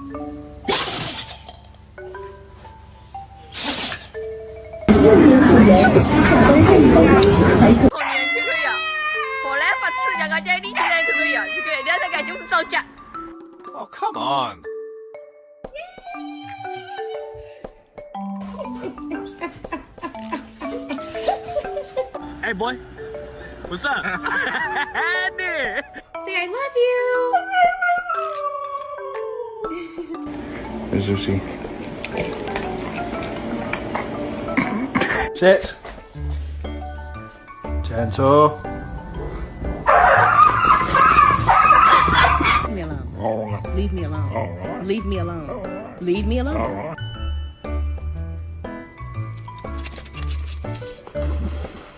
童年就可以啊，后来发吃两个家里现在就可以啊，就给两个就是造假。Oh, come on. Hey, boy. What's up? Andy. Say I love you. Where's Lucy? Sit. Gentle. Leave me alone. Leave me alone. Leave me alone. Leave me alone.